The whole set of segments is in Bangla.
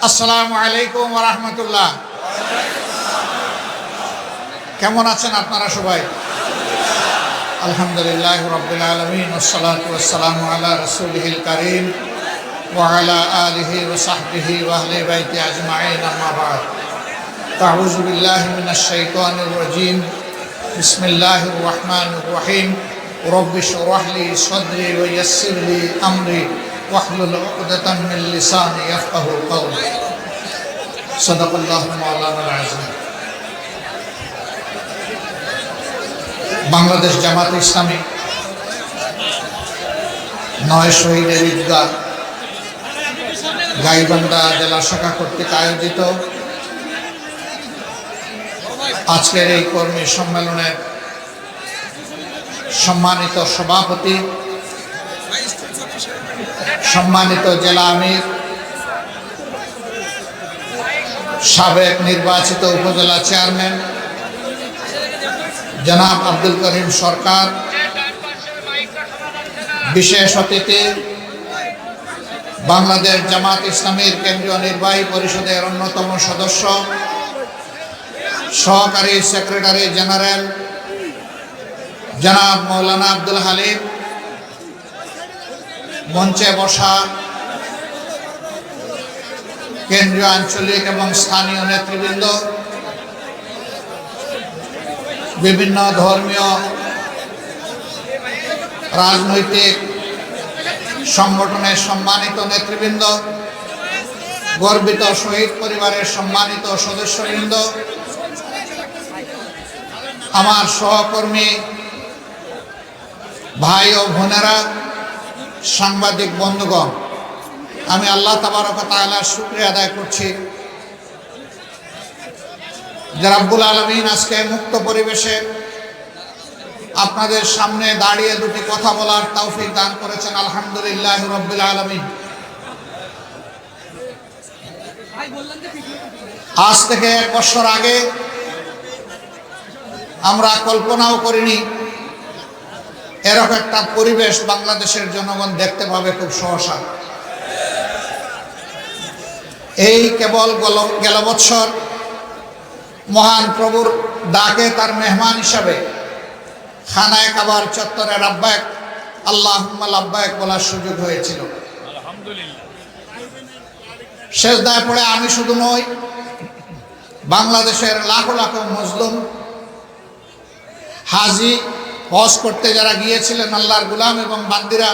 আসসালামু আলাইকুম ওয়া রাহমাতুল্লাহ। কেমন আছেন আপনারা সবাই? আলহামদুলিল্লাহ রাব্বিল আলামিন, ওয়াসসালাতু ওয়াসসালামু আলা রাসূলিহিল কারীম ওয়া আলা আলিহি ওয়া সাহবিহি ওয়া আহলি বাইতি আজমাইন, আম্মা বা'দ। আউযু বিল্লাহি মিনাশ শাইতানির রাজীম। বিসমিল্লাহির রাহমানির রাহিম। রব্বি শরহ লি সাদরি ওয়া ইয়াসসির লি আমরি ওয়াহলুল উকদাতাম মিন লিসানি ইয়াফকাহু কওলি। সাদাকাল্লাহু মাওলানাল আযীম। বাংলাদেশ জামাত ইসলামী 9 শহীদের ঈদগাহ গাইবান্ধা জেলা শাখা কর্তৃক আয়োজিত আজকের এই কর্মী সম্মেলনের সম্মানিত সভাপতি, সম্মানিত জেলা আমির, সাবেক নির্বাচিত উপজেলা চেয়ারম্যান জনাব আব্দুল করিম সরকার, বিশেষ অতিথি বাংলাদেশ জামাত ইসলামীর কেন্দ্রীয় নির্বাহী পরিষদের অন্যতম সদস্য, সহকারী সেক্রেটারি জেনারেল জনাব মৌলানা আব্দুল হালিম, মঞ্চে বসা কেন্দ্রীয়, আঞ্চলিক এবং স্থানীয় নেতৃবৃন্দ, বিভিন্ন ধর্মীয় রাজনৈতিক সংগঠনের সম্মানিত নেতৃবৃন্দ, গর্বিত শহীদ পরিবারের সম্মানিত সদস্যবৃন্দ, আমার সহকর্মী ভাই ও বোনেরা, সাংবাদিক বন্ধুগণ, আমি আল্লাহ তাবারক ওয়া তাআলার শুকরিয়া আদায় করছি যে রাব্বুল আলামিন আজকে মুক্ত পরিবেশে আপনাদের সামনে দাঁড়িয়ে দুটি কথা বলার তৌফিক দান করেছেন। আলহামদুলিল্লাহ রাব্বিল আলামিন। আজ থেকে 1 বছর আগে আমরা কল্পনাও করিনি এরকম একটা পরিবেশ বাংলাদেশের জনগণ দেখতে পাবে খুব সহসা। এই কেবল গেল বছর মহান প্রভুর ডাকে তার মেহমান হিসাবে খানায়ে কাবার চত্বরে লাব্বাইক আল্লাহুম্মা লাব্বাইক বলার সুযোগ হয়েছিল। আলহামদুলিল্লাহ। সেজদায় পড়ে আমি শুধু নই, বাংলাদেশের লাখো লাখো মুসলিম হাজি, হজ করতে যারা গিয়েছিলেন আল্লাহর গোলাম এবং বান্দিরা,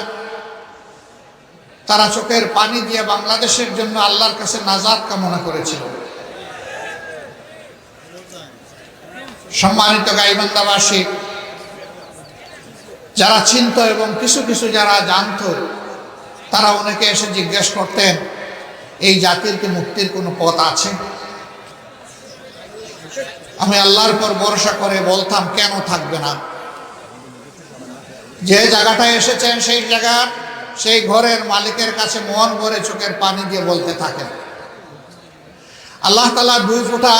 তারা চোখের পানি দিয়ে বাংলাদেশের জন্য আল্লাহর কাছে নাজাত কামনা করেছিল। সম্মানিত গাইবান্ধাবাসী, যারা চিনত এবং কিছু কিছু যারা জানত, তারা অনেকে এসে জিজ্ঞেস করতেন, এই জাতির কি মুক্তির কোনো পথ আছে? আমি আল্লাহর পর ভরসা করে বলতাম, কেন থাকবে না? যে জায়গাটায় এসেছেন সেই জায়গা, সেই ঘরের মালিকের কাছে মন ভরে চোখের পানি দিয়ে বলতে থাকেন, আল্লাহ তাআলা 2 ফোঁটা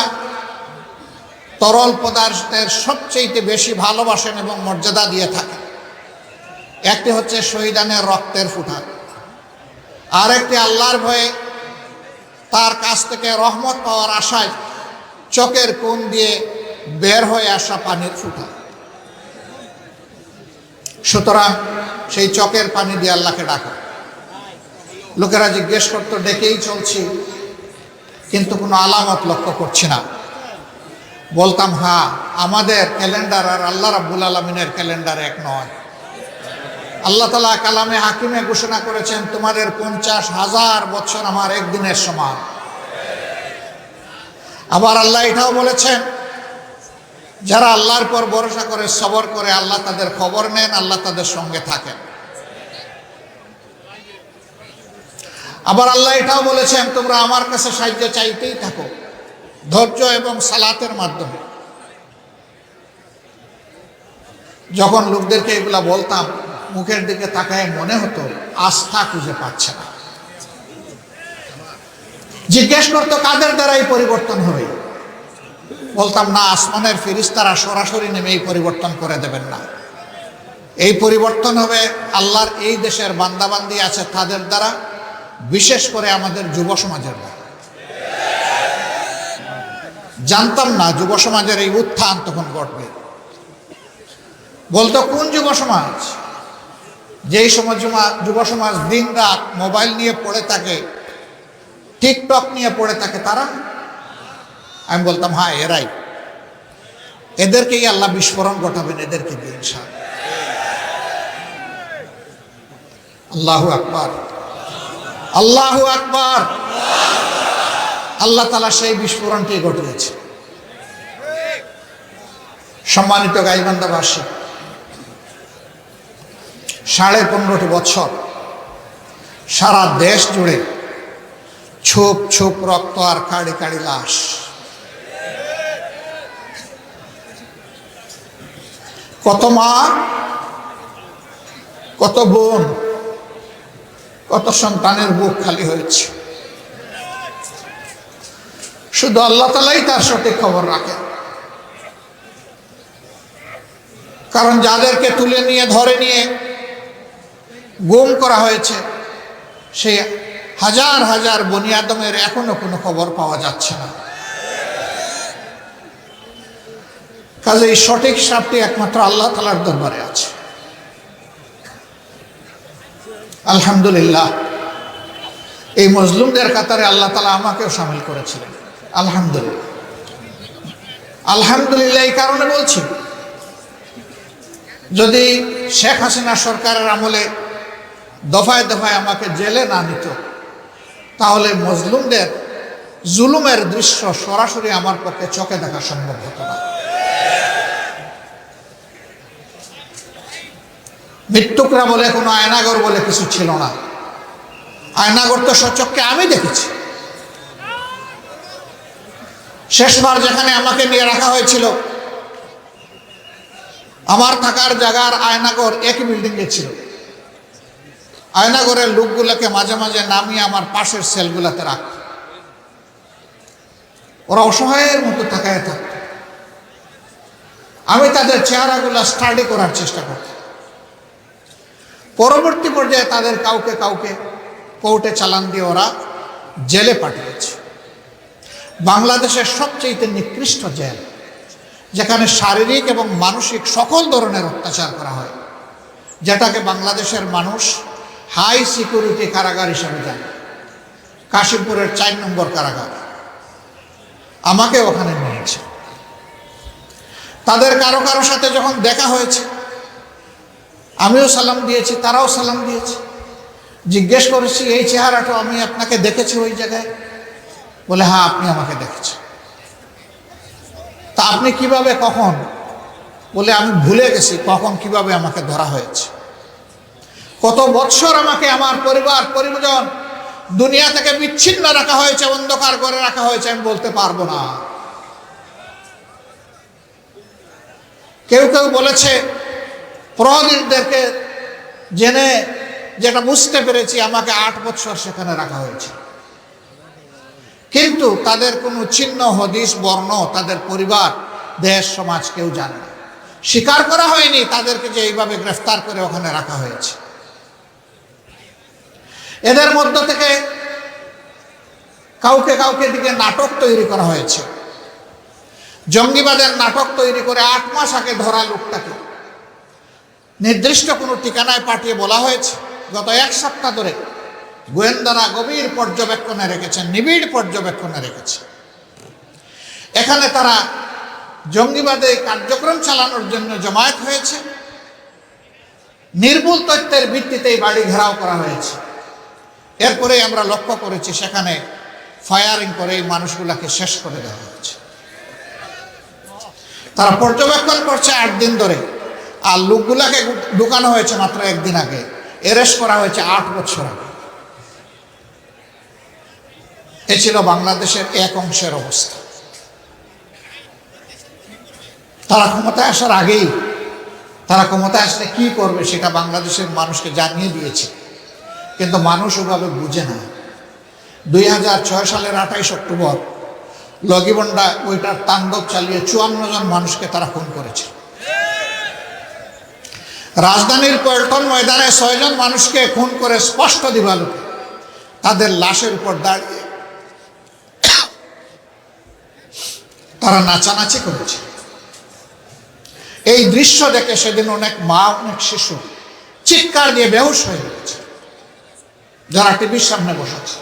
তরল পদার্থের সবচেয়ে বেশি ভালোবাসেন এবং মর্যাদা দিয়ে থাকেন। একটি হচ্ছে শহীদানের রক্তের ফোঁটা, আর একটি আল্লাহর ভয়ে তার কাছ থেকে রহমত পাওয়ার আশায় চোখের কোণ দিয়ে বের হয়ে আসা পানির ফোঁটা। সুতরাং সেই চোখের পানি দিয়ে আল্লাহকে ডাকা। লোকেরা জিজ্ঞেস করতো, ডেকেই চলছি কিন্তু কোনো আলামত লক্ষ্য করছি না। বলতাম, হ্যাঁ, আমাদের ক্যালেন্ডার আর আল্লাহ রাব্বুল আলামিনের ক্যালেন্ডার এক নয়। আল্লাহ তাআলা কালামে হাকিমে ঘোষণা করেছেন, তোমাদের 50,000 বছর আমার একদিনের সমান। আবার আল্লাহ এটাও বলেছেন, যারা আল্লাহর পর ভরসা করে সবর করে, আল্লাহ তাদের খবর নেন, আল্লাহ তাদের সঙ্গে থাকেন। আবার আল্লাহ এটাও বলেছেন, তোমরা আমার কাছে সাহায্য চাইতেই থাকো, ধৈর্য এবং সালাতের মাধ্যমে। যখন লোকদেরকে এগুলা বলতাম, মুখের দিকে তাকায় মনে হতো আস্থা খুঁজে পাচ্ছে না। জিজ্ঞেস করতো, কাদের দ্বারা এই পরিবর্তন হবে? বলতাম, না, আসমানের ফেরেশতারা সরাসরি নেমে এই পরিবর্তন করে দেবেন না। এই পরিবর্তন হবে আল্লাহর এই দেশের বান্দাবান্দি আছে তাদের দ্বারা, বিশেষ করে আমাদের যুব সমাজের দ্বারা। জানতাম না যুব সমাজের এই উত্থান তখন ঘটবে। বলতো কোন যুব সমাজ? যেই সমাজ যুব সমাজ দিন রাত মোবাইল নিয়ে পড়ে থাকে, টিকটক নিয়ে পড়ে থাকে, তারা? আমি বলতাম হ্যাঁ এরাই, এদেরকেই আল্লাহ বিস্ফোরণ ঘটাবেন, এদেরকে দিয়ে ইনশাআল্লাহ। আল্লাহু আকবার, আল্লাহু আকবার। আল্লাহ তাআলা সেই বিস্ফোরণটি ঘটিয়েছে। সম্মানিত গাইবান্ধাবাসী, 15.5 বছর সারা দেশ জুড়ে ছোপ ছোপ রক্ত আর কাড়ি কাড়ি লাশ। কত মা, কত বোন, কত সন্তানের বুক খালি হয়েছে। শুধু আল্লাহ তাআলাই তার সঠিক খবর রাখেন। কারণ যাদেরকে তুলে নিয়ে ধরে নিয়ে গুম করা হয়েছে, সেই হাজার হাজার বনি আদমের এখনো কোনো খবর পাওয়া যাচ্ছে না। কাজে এই সঠিক সাপটি একমাত্র আল্লাহ তাআলার দরবারে আছে। আলহামদুলিল্লাহ, এই মজলুমদের কাতারে আল্লাহ তাআলা আমাকেও শামিল করেছিলেন। আলহামদুলিল্লাহ, আলহামদুলিল্লাহ। এই কারণে বলছি, যদি শেখ হাসিনা সরকারের আমলে দফায় দফায় আমাকে জেলে না নিত, তাহলে মজলুমদের জুলুমের দৃশ্য সরাসরি আমার পক্ষে চোখে দেখা সম্ভব হতো না। মৃত্যুকরা বলে কোনো আয়নাগর বলে কিছু ছিল না। আয়নাগর তো সচক্ষে আমি দেখেছি। শেষবার যেখানে আমাকে নিয়ে রাখা হয়েছিল, আমার থাকার জায়গার আয়নাগর একই বিল্ডিংয়ে ছিল। আয়নাগরের লোকগুলোকে মাঝে মাঝে নামিয়ে আমার পাশের সেলগুলোতে রাখত। ওরা অসহায়ের মতো তাকায় থাকত। আমি তাদের চেহারাগুলো স্টাডি করার চেষ্টা করতাম। পরবর্তী পর্যায়ে তাদের কাউকে কাউকে কোর্টে চালান দিয়ে ওরা জেলে পাঠিয়েছে। বাংলাদেশের সবচেয়ে নিকৃষ্ট জেল, যেখানে শারীরিক এবং মানসিক সকল ধরনের অত্যাচার করা হয়, যেটাকে বাংলাদেশের মানুষ হাই সিকিউরিটি কারাগার হিসেবে জানে। কাশিমপুরের 4 নম্বর কারাগার। আমাকে ওখানে নিয়েছে। তাদের কারো কারো সাথে যখন দেখা হয়েছে, আমিও সালাম দিয়েছি, তারাও সালাম দিয়েছে। জিজ্ঞেস করেছি, এই চেহারাটা আমি আপনাকে দেখেছি ওই জায়গায়? বলে হ্যাঁ, আপনি আমাকে দেখেছেন। তা আপনি কিভাবে, কখন? বলে আমি ভুলে গেছি কখন কিভাবে আমাকে ধরা হয়েছে। কত বৎসর আমাকে আমার পরিবার পরিজন দুনিয়া থেকে বিচ্ছিন্ন রাখা হয়েছে, অন্ধকার করে রাখা হয়েছে, আমি বলতে পারবো না। কেউ কেউ বলেছে, প্রহরীদেরকে জেনে যেটা বুঝতে পেরেছি, আমাকে 8 বছর সেখানে রাখা হয়েছে। কিন্তু তাদের কোনো চিহ্ন, হদিস, বর্ণ, তাদের পরিবার, দেশ, সমাজ কেউ জানে না। স্বীকার করা হয়নি তাদেরকে যে এইভাবে গ্রেফতার করে ওখানে রাখা হয়েছে। এদের মধ্য থেকে কাউকে কাউকে দিকে নাটক তৈরি করা হয়েছে। জঙ্গিবাদের নাটক তৈরি করে 8 মাস আগে ধরা লোকটাকে নির্দিষ্ট কোনো ঠিকানায় পাঠিয়ে বলা হয়েছে, গত 1 সপ্তাহ ধরে গোয়েন্দারা গভীর পর্যবেক্ষণে রেখেছেন, নিবিড় পর্যবেক্ষণে রেখেছে। এখানে তারা জঙ্গিবাদে কার্যক্রম চালানোর জন্য জমায়েত হয়েছে। নির্ভুল তথ্যের ভিত্তিতেই বাড়ি ঘেরাও করা হয়েছে। এরপরে আমরা লক্ষ্য করেছি সেখানে ফায়ারিং করে এই মানুষগুলাকে শেষ করে দেওয়া হয়েছে। তারা পর্যবেক্ষণ করছে 8 দিন ধরে, আর লোকগুলাকে ঢুকানো হয়েছে মাত্র 1 দিন আগে। অ্যারেস্ট করা হয়েছে 8 বছর আগে। এ ছিল বাংলাদেশের এক অংশের অবস্থা। তারা ক্ষমতায় আসার আগেই তারা ক্ষমতায় আসলে কি করবে সেটা বাংলাদেশের মানুষকে জানিয়ে দিয়েছে, কিন্তু মানুষ ওভাবে বুঝে না। 2006 সালের 28 অক্টোবর লগিবন্ডা ওইটার তাণ্ডব চালিয়ে 54 জন মানুষকে তারা খুন করেছে। রাজধানীর পল্টন ময়দানে 6 জন মানুষকে খুন করে স্পষ্ট দিবালোকে তাদের লাশের উপর দাঁড়িয়ে তারা নাচানাচি করেছে। এই দৃশ্য দেখে সেদিন অনেক মা, অনেক শিশু চিৎকার দিয়ে বেহুশ হয়ে গেছে, যারা টিভির সামনে বসেছে।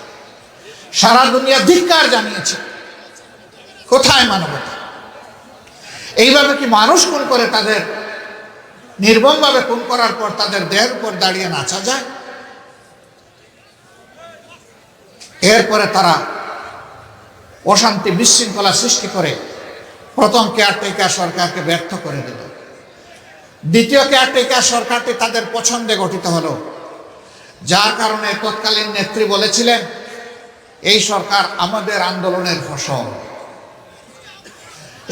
সারা দুনিয়া ধিক্কার জানিয়েছে। কোথায় মানবতা? এইভাবে কি মানুষ খুন করে, তাদের নির্মমভাবে খুন করার পর তাদের দেহের উপর দাঁড়িয়ে নাচা যায়? এরপরে তারা অশান্তি, বিশৃঙ্খলা সৃষ্টি করে প্রথম কেয়ারটেকার সরকারকে ব্যর্থ করে দিল। দ্বিতীয় কেয়ারটেকার সরকারটি তাদের পছন্দে গঠিত হলো, যার কারণে তৎকালীন নেত্রী বলেছিলেন, এই সরকার আমাদের আন্দোলনের ফসল।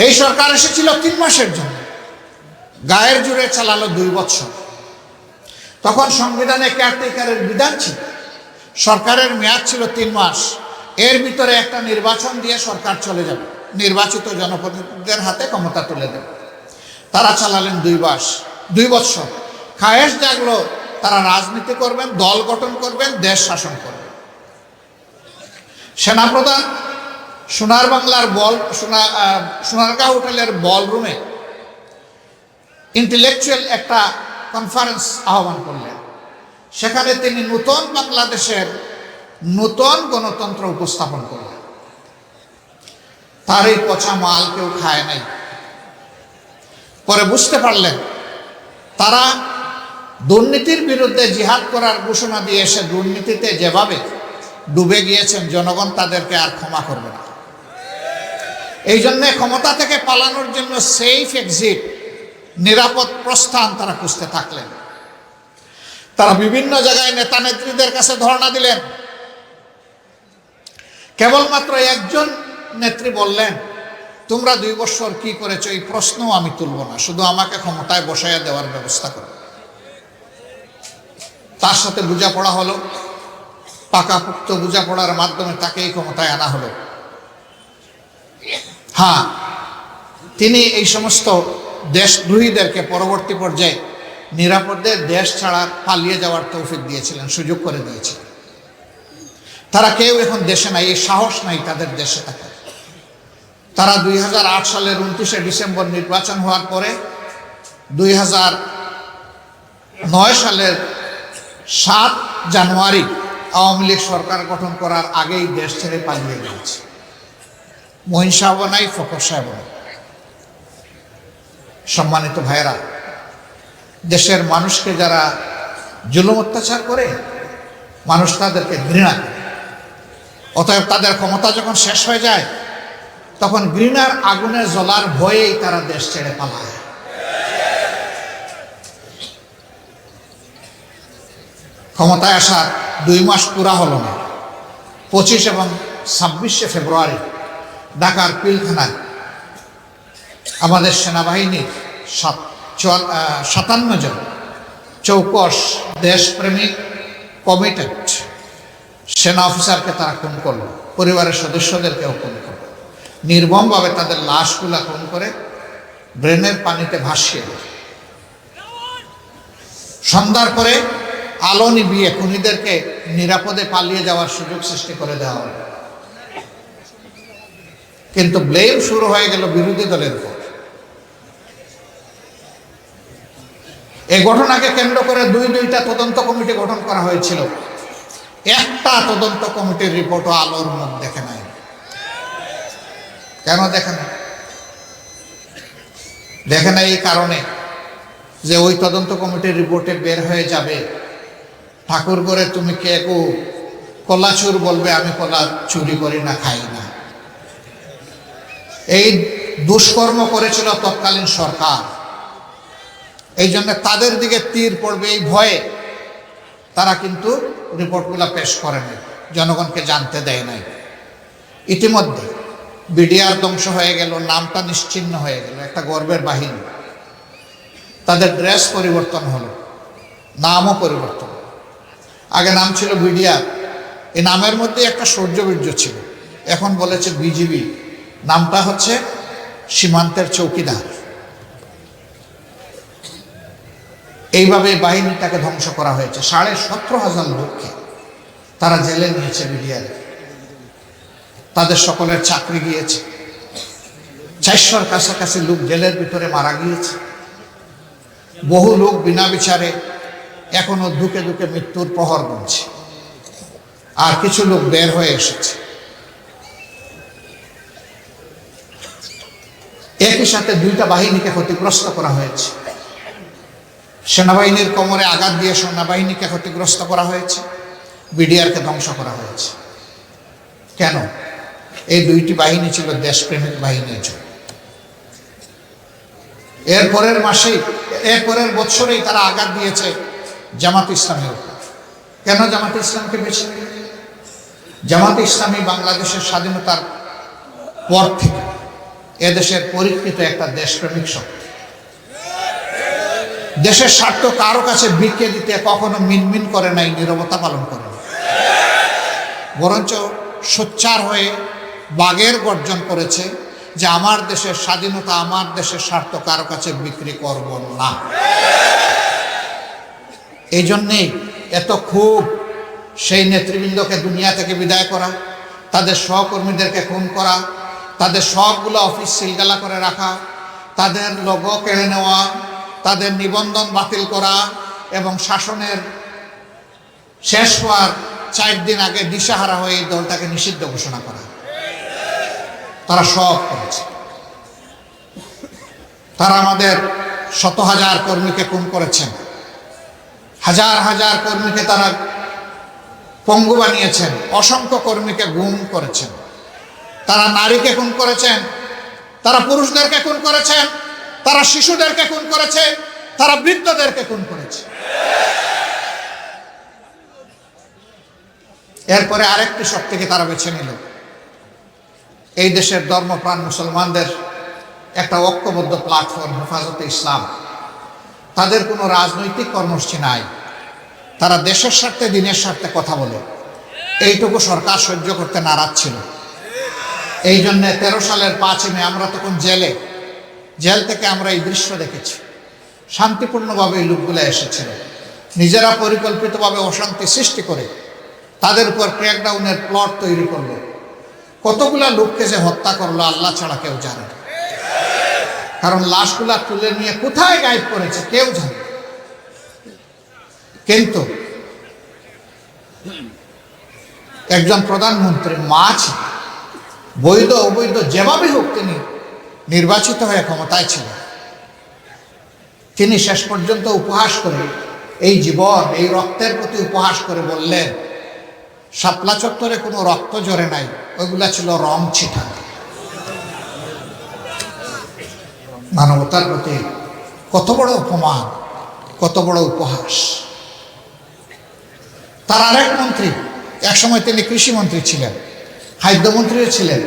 এই সরকার এসেছিল 3 মাসের জন্য, গায়ের জোরে চালালো 2 বছর। তখন সংবিধানে কেয়ারটেকারের বিধান ছিল, সরকারের মেয়াদ ছিল 3 মাস। এর ভিতরে একটা নির্বাচন দিয়ে সরকার চলে যাবে, নির্বাচিত জনপ্রতিনিধিদের হাতে ক্ষমতা তুলে দেবে। তারা চালালেন 2 বছর। খায়েশ জাগলো তারা রাজনীতি করবেন, দল গঠন করবেন, দেশ শাসন করবেন। সেনাপ্রধান সোনার বাংলার সোনারগাঁ হোটেলের বলরুমে ইন্টেলেকচুয়াল একটা কনফারেন্স আহ্বান করলেন। সেখানে তিনি নতুন বাংলাদেশের নতুন গণতন্ত্র উপস্থাপন করলেন। তার এই পচা মাল কেউ খায় নাই। পরে বুঝতে পারলেন তারা দুর্নীতির বিরুদ্ধে জিহাদ করার ঘোষণা দিয়ে এসে দুর্নীতিতে যেভাবে ডুবে গিয়েছেন, জনগণ তাদেরকে আর ক্ষমা করবে না। এই জন্যে ক্ষমতা থেকে পালানোর জন্য সেফ এক্সিট, নিরাপদ প্রস্থান তারা খুঁজতে থাকলেন। তারা বিভিন্ন জায়গায় নেতা নেত্রীদের কাছে ধর্ণা দিলেন। কেবলমাত্র একজন নেত্রী বললেন, তোমরা 2 বছর কি করেছো এই প্রশ্নও আমি তুলব না, শুধু আমাকে ক্ষমতায় বসাইয়া দেওয়ার ব্যবস্থা করো। তার সাথে বোঝাপড়া হলো, পাকাপোক্ত বোঝাপড়ার মাধ্যমে তাকে এই ক্ষমতায় আনা হলো। হ্যাঁ, তিনি এই সমস্ত দেশদ্রোহীদেরকে পরবর্তী পর্যায়ে নিরাপদে দেশ ছাড়া পালিয়ে যাওয়ার তৌফিক দিয়েছিলেন, সুযোগ করে দিয়েছিলেন। তারা কেউ এখন দেশে নাই, এই সাহস নাই তাদের দেশে থাকে। তারা 2008 সালের 29শে ডিসেম্বর নির্বাচন হওয়ার পরে 2009 সালের 7 জানুয়ারি আওয়ামী লীগ সরকার গঠন করার আগেই দেশ ছেড়ে পালিয়ে গিয়েছে। মহিন সাহেব নাই, ফখর সাহেব নাই। সম্মানিত ভাইয়েরা, দেশের মানুষকে যারা জুলুম অত্যাচার করে, মানুষ তাদেরকে ঘৃণা করে। অতএব তাদের ক্ষমতা যখন শেষ হয়ে যায়, তখন ঘৃণার আগুনে জ্বলার ভয়েই তারা দেশ ছেড়ে পালায়। ক্ষমতায় আসার 2 মাস পুরা হলো না। 25 এবং 26শে ফেব্রুয়ারি ঢাকার পিলখানায় আমাদের সেনাবাহিনীর 57 জন চৌকস দেশপ্রেমিক কমিটেড সেনা অফিসারকে তারা খুন করলো, পরিবারের সদস্যদেরকেও খুন করলো। নির্মমভাবে তাদের লাশগুলা খুন করে ড্রেনের পানিতে ভাসিয়ে দেয়। সন্ধ্যার পরে আলো নিভিয়ে খুনিদেরকে নিরাপদে পালিয়ে যাওয়ার সুযোগ সৃষ্টি করে দেওয়া হলো। কিন্তু ব্লেম শুরু হয়ে গেল বিরোধী দলের উপর। এই ঘটনাকে কেন্দ্র করে 2টা তদন্ত কমিটি গঠন করা হয়েছিল। একটা তদন্ত কমিটির রিপোর্টও আলোর মুখ দেখে নাই। কেন দেখে নাই? দেখে নাই এই কারণে যে ওই তদন্ত কমিটির রিপোর্টে বের হয়ে যাবে, ঠাকুর করে তুমি কে কো কলা চুর বলবে, আমি কলা চুরি করি না, খাই না। এই দুষ্কর্ম করেছিল তৎকালীন সরকার। এই জন্য তাদের দিকে তীর পড়বে এই ভয়ে তারা কিন্তু রিপোর্টগুলো পেশ করেনি, জনগণকে জানতে দেয় নাই। ইতিমধ্যে বিডিআর ধ্বংস হয়ে গেল, নামটা নিশ্চিহ্ন হয়ে গেল, একটা গর্বের বাহিনী। তাদের ড্রেস পরিবর্তন হলো, নামও পরিবর্তন। আগে নাম ছিল বিডিআর, এই নামের মধ্যে একটা শৌর্যবীর্য ছিল। এখন বলেছে বিজিবি, নামটা হচ্ছে সীমান্তের চৌকিদার। এইভাবে বাহিনীটাকে ধ্বংস করা হয়েছে। 17,500 লোককে তারা জেলে নিয়েছে বিডিআর। তাদের সকলের চাকরি গিয়েছে। 400-র কাছাকাছি লোক জেলের ভিতরে মারা গিয়েছে। বহু লোক বিনা বিচারে এখনো ধুকে ধুকে মৃত্যুর প্রহর গুনছে, আর কিছু লোক বের হয়ে এসেছে। একই সাথে দুইটা বাহিনীকে ক্ষতিগ্রস্ত করা হয়েছে। সেনাবাহিনীর কোমরে আঘাত দিয়ে সেনাবাহিনীকে ক্ষতিগ্রস্ত করা হয়েছে, বিডিআরকে ধ্বংস করা হয়েছে। কেন? এই দুইটি বাহিনী ছিল দেশপ্রেমিক বাহিনী। এরপরের বছরেই তারা আঘাত দিয়েছে জামাত ইসলামের উপর। কেন জামাত ইসলামকে বেছে নিল? জামাত ইসলামী বাংলাদেশের স্বাধীনতার পর থেকে এদেশের পরীক্ষিত একটা দেশপ্রেমিক শক্তি। দেশের স্বার্থ কারো কাছে বিকিয়ে দিতে কখনো মিনমিন করে নাই, নীরবতা পালন করে নাই, বরঞ্চ সোচ্চার হয়ে বাগের গর্জন করেছে যে আমার দেশের স্বাধীনতা, আমার দেশের স্বার্থ কারো কাছে বিক্রি করব না। এই জন্যেই এত খুব সেই নেতৃবৃন্দকে দুনিয়া থেকে বিদায় করা, তাদের সহকর্মীদেরকে খুন করা, তাদের সবগুলো অফিস সিলগালা করে রাখা, তাদের লোগো কেড়ে নেওয়া, তাদের নিবন্ধন বাতিল করা এবং শাসনের শেষ হওয়ার 4 দিন আগে দিশাহারা হয়ে এই দলটাকে নিষিদ্ধ ঘোষণা করা। তারা সব করেছে। তারা আমাদের শত হাজার কর্মীকে খুন করেছেন, হাজার হাজার কর্মীকে তারা পঙ্গু বানিয়েছেন, অসংখ্য কর্মীকে গুম করেছেন। তারা নারীকে খুন করেছেন, তারা পুরুষদেরকে খুন করেছেন, তারা শিশুদেরকে খুন করেছে, তারা বৃদ্ধদেরকে খুন করেছে। এরপরে আরেকটি শক্তিকে তারা বেছে নিল, এই দেশের ধর্মপ্রাণ মুসলমানদের একটা ঐক্যবদ্ধ প্ল্যাটফর্ম হেফাজতে ইসলাম। তাদের কোনো রাজনৈতিক কর্মসূচি নাই, তারা দেশের স্বার্থে দিনের স্বার্থে কথা বলে। এইটুকু সরকার সহ্য করতে নারাজ ছিল। এই জন্যে 13 সালের 5 মে আমরা তখন জেল থেকে আমরা এই দৃশ্য দেখেছি। শান্তিপূর্ণভাবে এই লোকগুলো এসেছিল, নিজেরা পরিকল্পিতভাবে অশান্তি সৃষ্টি করে তাদের উপর ক্র্যাকডাউনের প্লট তৈরি করলো। কতগুলা লোককে যে হত্যা করলো আল্লাহ ছাড়া কেউ জানে না, কারণ লাশগুলা তুলে নিয়ে কোথায় গায়েব করেছে কেউ জানে। কিন্তু একজন প্রধানমন্ত্রী মা ছিল, বৈধ অবৈধ যেভাবে হোক তিনি নির্বাচিত হয়ে ক্ষমতায় ছিলেন। তিনি শেষ পর্যন্ত উপহাস করে, এই জীবন এই রক্তের প্রতি উপহাস করে বললেন, শাপলা চত্বরে কোনো রক্ত ঝরে নাই, ওইগুলা ছিল রং ছিটা। মানবতার প্রতি কত বড় অপমান, কত বড় উপহাস। তার আরেক মন্ত্রী, একসময় তিনি কৃষিমন্ত্রী ছিলেন, খাদ্যমন্ত্রীও ছিলেন,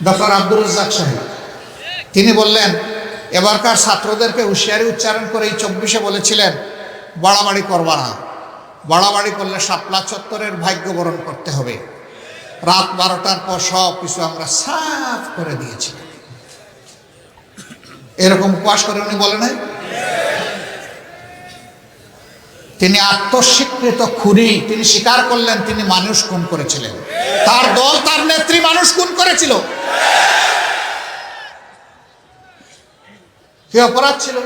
ডক্টর আব্দুর রাজ্জাক সাহেব, তিনি বললেন এবারকার ছাত্রদেরকে হুঁশিয়ারি উচ্চারণ করে এই 24-এ বলেছিলেন, বাড়াবাড়ি করবা না, বাড়াবাড়ি করলে শাপলা চত্বরের ভাগ্য বরণ করতে হবে। রাত 12টার পর সব কিছু আমরা সাফ করে দিয়েছি। এরকম উপহাস করে উনি বলে নাই? তিনি আত্মস্বীকৃত খুনি, তিনি স্বীকার করলেন তিনি মানুষ খুন করেছিলেন, তার দল তার নেত্রী মানুষ খুন করেছিল। কি অপরাধ ছিল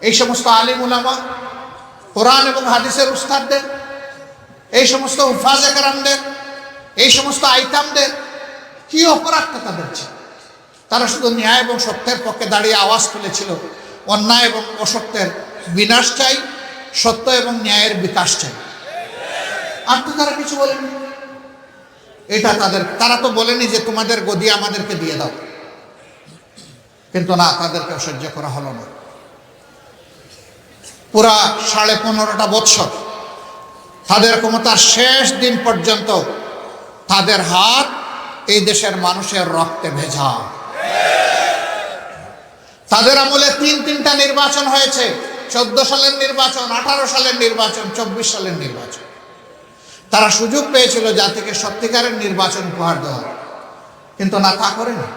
এই সমস্ত আলিম উলামা, কোরআন এবং হাদিসের উস্তাদদের, এই সমস্ত হুফাজে কেরামদের, এই সমস্ত আইতামদের কি অপরাধটা তাদের ছিল? তারা শুধু ন্যায় এবং সত্যের পক্ষে দাঁড়িয়ে আওয়াজ তুলেছিল, অন্যায় এবং অসত্যের বিনাশ চাই, সত্য এবং ন্যায়ের বিকাশ চাই। আর তো তারা কিছু বলেনি। এটা তারা তো বলেনি যে তোমাদের গদি আমাদেরকে দিয়ে দাও, কিন্তু না, তাদেরকে সহ্য করা হলো না। পুরা 15.5 বৎসর তাদের ক্ষমতার শেষ দিন পর্যন্ত তাদের হাত এই দেশের মানুষের রক্তে ভেজা। তাদের আমলে 3টা নির্বাচন হয়েছে, 14 সালের নির্বাচন, 18 সালের নির্বাচন, 24 সালের নির্বাচন। তারা সুযোগ পেয়েছিল জাতিকে সত্যিকারের নির্বাচন উপহার দেওয়া, কিন্তু না, তা করেনি।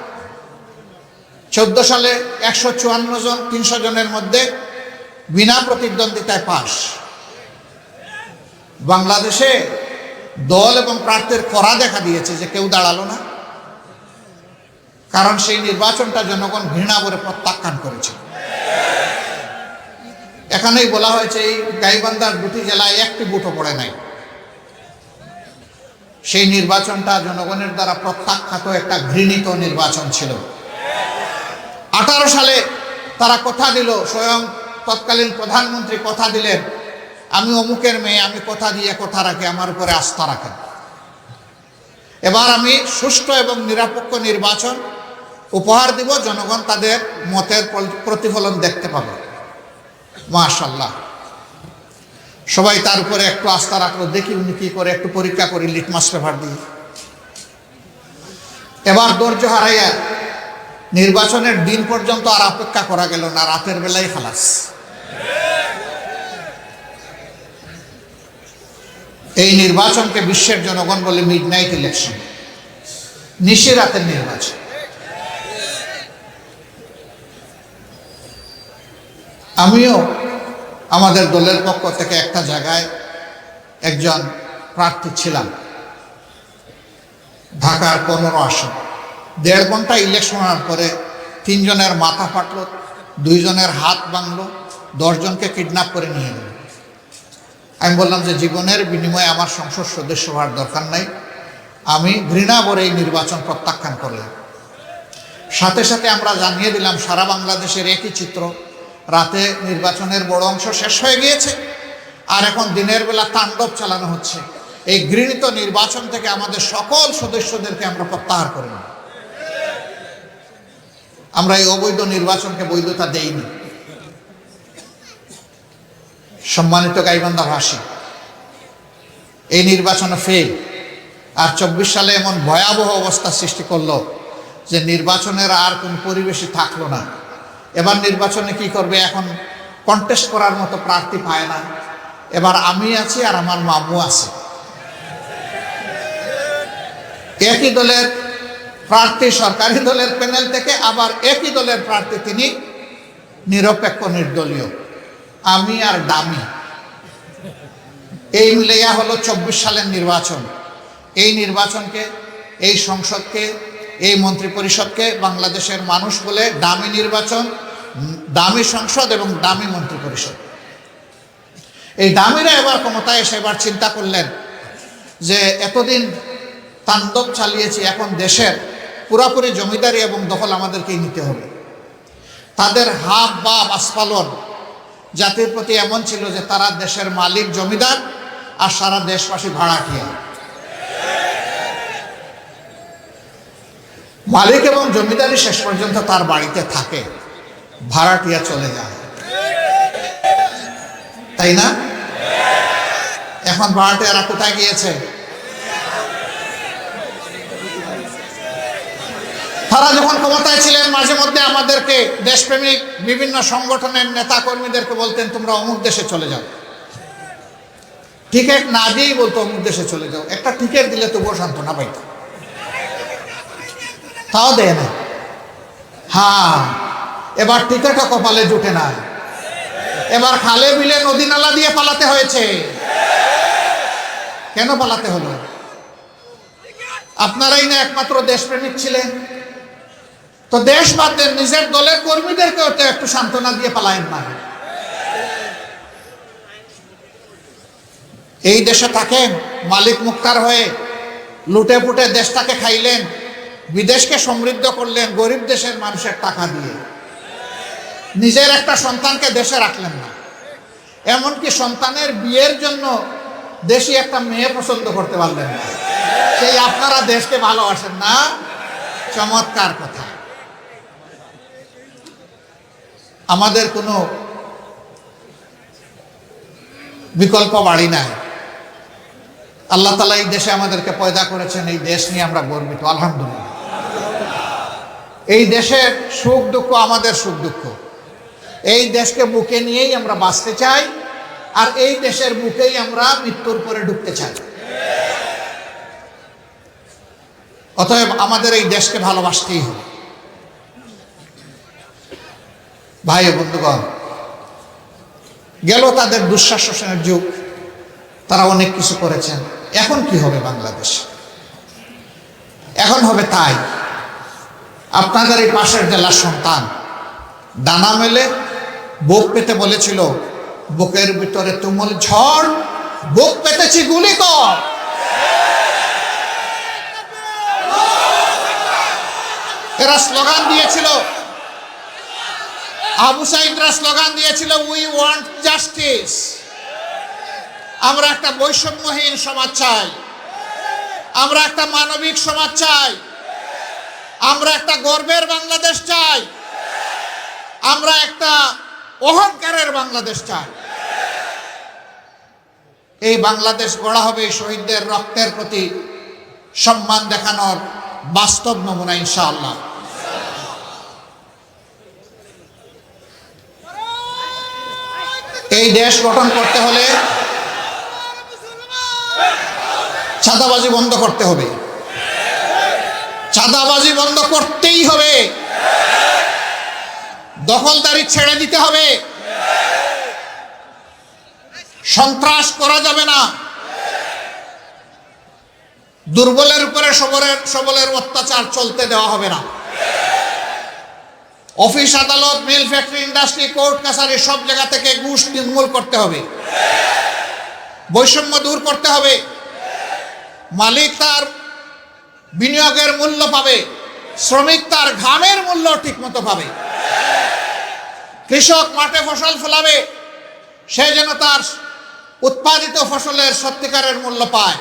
14 সালে 154 জন 300 জনের মধ্যে বিনা প্রতিদ্বন্দ্বিতায় পাস। বাংলাদেশে দল এবং প্রার্থীর খরা দেখা দিয়েছে যে কেউ দাঁড়ালো না। কারণ সেই নির্বাচনটা জনগণ ঘৃণা করে প্রত্যাখ্যান করেছিল। এখানেই বলা হয়েছে এই গাইবান্ধার 2টি জেলায় একটি ভোটও পড়ে নাই। সেই নির্বাচনটা জনগণের দ্বারা প্রত্যাখ্যাত একটা ঘৃণিত নির্বাচন ছিল। 18 সালে তারা কথা দিল, স্বয়ং তৎকালীন প্রধানমন্ত্রী কথা দিলেন, আমি অমুকের মেয়ে, আমি কথা দিয়ে কথা রাখি, আমার উপরে আস্থা রাখেন। এবার আমি সুষ্ঠু এবং নিরপেক্ষ নির্বাচন উপহার দিব, জনগণ তাদের মতের প্রতিফলন দেখতে পাবে। মাশাআল্লাহ, সবাই তার উপরে একটু আস্থা রাখলো, দেখি উনি কি করে, একটু পরীক্ষা করি লিটমাস পেপার দিয়ে। এবার ধৈর্য হারাইয়া নির্বাচনের দিন পর্যন্ত আর অপেক্ষা করা গেল না, রাতের বেলায় খালাস। এই নির্বাচনকে বিশ্বের জনগণ বলে মিডনাইট ইলেকশন, নিশি রাতের নির্বাচন। আমিও আমাদের দলের পক্ষ থেকে একটা জায়গায় একজন প্রার্থী ছিলাম, ঢাকার 15 আসন। 1.5 ঘন্টা ইলেকশন হওয়ার পরে 3 জনের মাথা ফাটলো, 2 জনের হাত ভাঙলো, 10 জনকে কিডন্যাপ করে নিয়ে গেল। আমি বললাম যে জীবনের বিনিময়ে আমার সংসদ সদস্য হওয়ার দরকার নাই, আমি ঘৃণা করে এই নির্বাচন প্রত্যাখ্যান করলাম। সাথে সাথে আমরা জানিয়ে দিলাম সারা বাংলাদেশের একই চিত্র, রাতে নির্বাচনের বড় অংশ শেষ হয়ে গিয়েছে, আর এখন দিনের বেলা তাণ্ডব চালানো হচ্ছে। এই ঘৃণিত নির্বাচন থেকে আমাদের সকল সদস্যদেরকে আমরা প্রত্যাহার করে নিই। আমরা এই অবৈধ নির্বাচনকে বৈধতা দেইনি। সম্মানিত গাইবান্ধাবাসী, এই নির্বাচন ফেল, আর 24 সালে এমন ভয়াবহ অবস্থা সৃষ্টি করলো যে নির্বাচনের আর কোন পরিবেশই থাকলো না। এবার নির্বাচনে কি করবে, এখন কন্টেস্ট করার মতো প্রার্থী পায় না। এবার আমি আছি আর আমার মামু আছে, একই দলের প্রার্থী সরকারি দলের প্যানেল থেকে, আবার একই দলের প্রার্থী তিনি নিরপেক্ষ নির্দলীয়, আমি আর দামি। এই মিলাইয়া হলো 24 সালের নির্বাচন। এই নির্বাচনকে, এই সংসদকে, এই মন্ত্রী পরিষদকে বাংলাদেশের মানুষ বলে দামি নির্বাচন, দামি সংসদ এবং দামি মন্ত্রী পরিষদ। এই দামিরা এবার ক্ষমতায় এসে এবার চিন্তা করলেন যে এতদিন তাণ্ডব চালিয়েছি, এখন দেশের পুরাপুরি জমিদারি এবং দখল আমাদেরকেই নিতে হবে। তাদের হাব বাব আস্ফালন জাতির প্রতি এমন ছিল যে তারা দেশের মালিক জমিদার আর সারা দেশবাসী ভাড়াটিয়া। মালিক এবং জমিদারি শেষ পর্যন্ত তার বাড়িতে থাকে, ভাড়াটিয়া চলে যায়, তাই না? এখন ভাড়াটিয়ারা কোথায় গিয়েছে? তারা যখন ক্ষমতায় ছিলেন মাঝে মধ্যে আমাদেরকে দেশপ্রেমিক বিভিন্ন সংগঠনের নেতা কর্মীদেরকে বলতেন তোমরা অমুক দেশে চলে যাও, টিকিট না দিয়েই বলতো অমুক দেশে চলে যাও। একটা টিকিট দিলে তবুও সান্ত্বনা পাইত, তাও দেয় না। হ্যাঁ, এবার টিকিটও কপালে জুটে না, এবার খালে বিলে নদী নালা দিয়ে পালাতে হয়েছে। কেন পালাতে হলো? আপনারাই না একমাত্র দেশপ্রেমিক ছিলেন, তো দেশ বাদ দেন, নিজের দলের কর্মীদেরকেও তো একটু সান্ত্বনা দিয়ে পালায়েন না। এই দেশে থাকেন, মালিক মুক্তার হয়ে লুটে পুটে দেশটাকে খাইলেন, বিদেশকে সমৃদ্ধ করলেন গরিব দেশের মানুষের টাকা দিয়ে, নিজের একটা সন্তানকে দেশে রাখলেন না। এমনকি সন্তানের বিয়ের জন্য দেশি একটা মেয়ে পছন্দ করতে পারলেন না। সেই আপনারা দেশকে ভালোবাসেন না? চমৎকার কথা। আমাদের কোনো বিকল্প বাড়ি নাই। আল্লাহ তাআলা এই দেশে আমাদেরকে পয়দা করেছেন, এই দেশ নিয়ে আমরা গর্বিত, আলহামদুলিল্লাহ। এই দেশের সুখ দুঃখ আমাদের সুখ দুঃখ, এই দেশকে বুকে নিয়েই আমরা বাঁচতে চাই, আর এই দেশের বুকেই আমরা মৃত্যুর পরে ঢুকতে চাই। অতএব আমাদের এই দেশকে ভালোবাসতেই হবে। ভাই ও বন্ধুগণ, গেল তাদের দুঃশাসনের যুগ, তারা অনেক কিছু করেছেন। এখন কি হবে বাংলাদেশ? এখন হবে তাই। আপনাদের এই পাশের জেলার সন্তান ডানা মেলে বুক পেতে বলেছিল, বুকের ভিতরে তুমুল ঝড়, বুক পেতেছি গুলি কর। এরা স্লোগান দিয়েছিল, আবু সাইদরা স্লোগান দিয়েছিল, উই ওয়ান্ট জাস্টিস। আমরা একটা বৈষম্যহীন সমাজ চাই, আমরা একটা মানবিক সমাজ চাই, আমরা একটা গর্বের বাংলাদেশ চাই, আমরা একটা অহংকারের বাংলাদেশ চাই। এই বাংলাদেশ গড়া হবে শহীদদের রক্তের প্রতি সম্মান দেখানোর বাস্তব নমুনা ইনশাআল্লাহ। এই দেশ গঠন করতে হলে চাঁদাবাজি বন্ধ করতে হবে, চাঁদাবাজি বন্ধ করতেই হবে, দখলদারি ছেড়ে দিতে হবে, সন্ত্রাস করা যাবে না, দুর্বলের উপরে সবলের অত্যাচার চলতে দেওয়া হবে না। অফিস আদালত, মিল, ফ্যাক্টরি, ইন্ডাস্ট্রি, কোর্ট কাছারি সব জায়গা থেকে ঘুষ নির্মূল করতে হবে, বৈষম্য দূর করতে হবে। মালিক তার বিনিয়োগের মূল্য পাবে, শ্রমিক তার ঘামের মূল্য ঠিক মতো পাবে। কৃষক মাঠে ফসল ফলাবে, সে যেন তার উৎপাদিত ফসলের সত্যিকারের মূল্য পায়।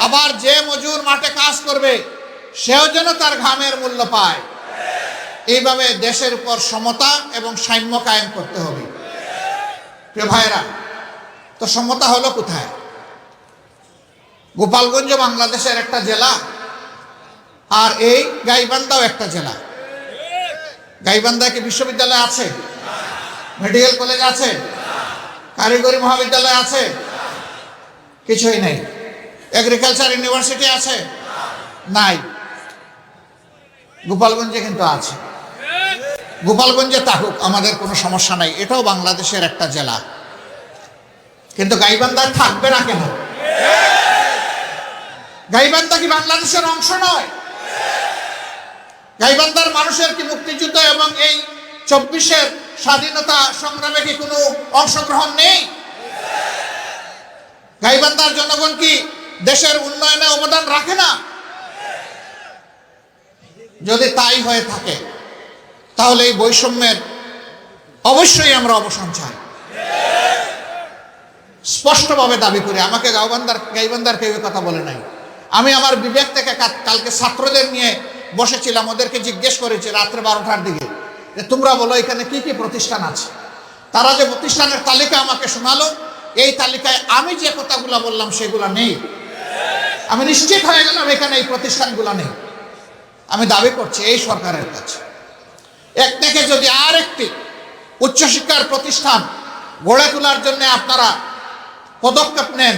আবার যে মজুর মাঠে কাজ করবে, সেও যেন তার ঘামের মূল্য পায়। এইভাবে দেশের উপর সমতা এবং সাম্য কায়েম করতে হবে। প্রিয় ভাইরা, তো সমতা হলো কোথায়? গোপালগঞ্জ বাংলাদেশের একটা জেলা, আর এই গাইবান্ধাও একটা জেলা। গাইবান্ধায় কি বিশ্ববিদ্যালয় আছে? মেডিকেল কলেজ আছে? কারিগরি মহাবিদ্যালয় আছে? কিছুই নেই। এগ্রিকালচার ইউনিভার্সিটি আছে? নাই। গোপালগঞ্জে কিন্তু আছে। গোপালগঞ্জে থাকুক, আমাদের কোনো সমস্যা নাই, এটাও বাংলাদেশের একটা জেলা। কিন্তু গাইবান্ধায় থাকবে না কেন? গাইবান্ধা কি বাংলাদেশের অংশ নয়? গাইবান্ধার মানুষের কি মুক্তিযুদ্ধ এবং এই 24-এর স্বাধীনতা সংগ্রামে কি কোনো অংশগ্রহণ নেই? গাইবান্ধার জনগণ কি দেশের উন্নয়নে অবদান রাখে না? যদি তাই হয়ে থাকে, তাহলে এই বৈষম্যের অবশ্যই আমরা অবসান চাই, স্পষ্টভাবে দাবি করি। আমাকে গাইবান্ধার কেউ কথা বলে নাই। আমি আমার বিবেক থেকে কালকে ছাত্রদের নিয়ে বসেছিলাম, ওদেরকে জিজ্ঞেস করেছি রাত্রে 12টার দিকে যে তোমরা বলো এখানে কি কি প্রতিষ্ঠান আছে। তারা যে প্রতিষ্ঠানের তালিকা আমাকে শোনালো, এই তালিকায় আমি যে কথাগুলো বললাম সেগুলো নেই। আমি নিশ্চিত হয়ে গেলাম এখানে এই প্রতিষ্ঠানগুলো নেই। আমি দাবি করছি এই সরকারের কাছে, এক থেকে যদি আর একটি উচ্চশিক্ষার প্রতিষ্ঠান গড়ে তোলার জন্য আপনারা পদক্ষেপ নেন,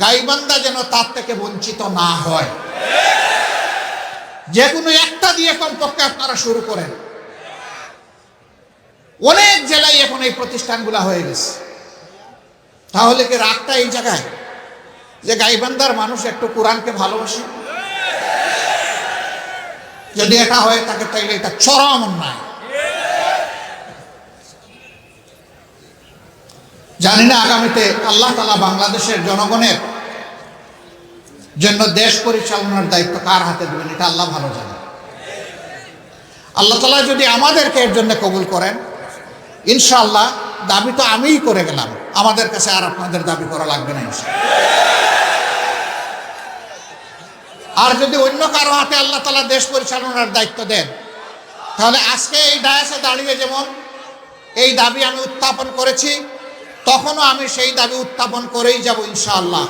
গাইবান্ধা যেন তার থেকে বঞ্চিত না হয়। যে কোনো একটা দিয়ে কমপক্ষে আপনারা শুরু করেন। অনেক জেলায় এখন এই প্রতিষ্ঠানগুলো হয়ে গেছে। তাহলে কি রাগটা এই জায়গায় যে গাইবান্ধার মানুষ একটু কোরআনকে ভালোবাসে? যদি এটা হয়ে থাকে তাইলে এটা চরম অন্যায়। জানি না আগামীতে আল্লাহ তাআলা বাংলাদেশের জনগণের জন্য দেশ পরিচালনার দায়িত্ব কার হাতে দেবেন, এটা আল্লাহ ভালো জানে। আল্লাহ তাআলা যদি আমাদেরকে এর জন্য কবুল করেন, ইনশাআল্লাহ, দাবি তো আমিই করে গেলাম, আমাদের কাছে আর আপনাদের দাবি করা লাগবে না ইনশাআল্লাহ। আর যদি অন্য কারো হাতে আল্লাহ তাআলা দেশ পরিচালনার দায়িত্ব দেন, তাহলে আজকে এই ডায়াসে দাঁড়িয়ে যেমন এই দাবি আমি উত্থাপন করেছি, তখনও আমি সেই দাবি উত্থাপন করেই যাব ইনশাআল্লাহ।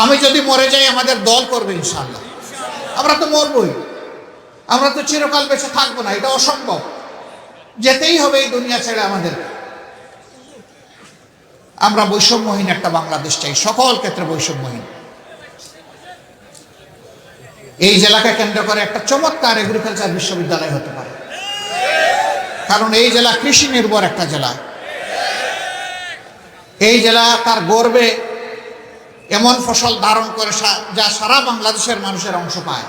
আমি যদি মরে যাই, আমাদের দল করবে ইনশাআল্লাহ। আমরা তো মরবই, আমরা তো চিরকাল বেঁচে থাকবো না, এটা অসম্ভব। যেতেই হবে এই দুনিয়া ছেড়ে আমাদের। আমরা বৈষম্যহীন একটা বাংলাদেশ চাই, সকল ক্ষেত্রে বৈষম্যহীন। এই জেলাকে কেন্দ্র করে একটা চমৎকার এগ্রিকালচার বিশ্ববিদ্যালয় হতে পারে, কারণ এই জেলা কৃষি নির্ভর একটা জেলা। এই জেলা তার গর্বে এমন ফসল ধারণ করে যা সারা বাংলাদেশের মানুষের অংশ পায়।